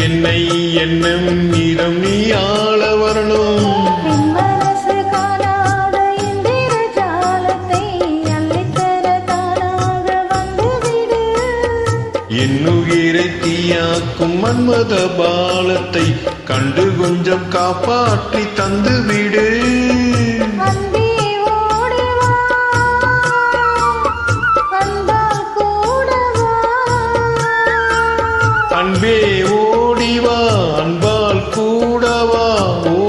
என்னை எண்ணம் நீதம் நீ ஆள வரணும். மனசு காணாத இந்திர ஜாலத்தை அள்ளித்தர தானாக வந்துவிடு. என்னுயிரை தீயாக்கும் மன்மத பாலத்தை கண்டு கொஞ்சம் காப்பாற்றி தந்துவிடு. அன்பே ஓடிவா அன்பால் கூடவா ஓ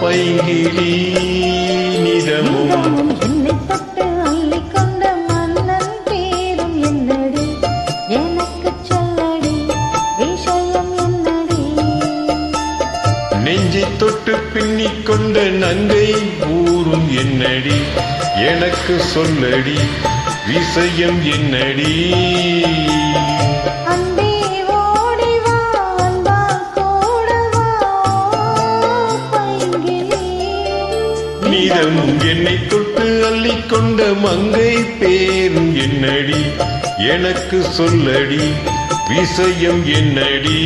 பைங்கிளி நிதமும் என்னை தொட்டு அள்ளிக்கொண்ட மன்னன் பேரும் என்னடி எனக்கு சொல்லடி விஷயம் என்னடி. நெஞ்சை தொட்டு பின்னிக் கொண்ட நங்கை ஊரும் என்னடி எனக்கு சொல்லடி விஷயம் என்னடி. நீதமும் என்னை தொட்டு அள்ளிக்கொண்ட மங்கை பேரும் என்னடி எனக்கு சொல்லடி விஷயம் என்னடி.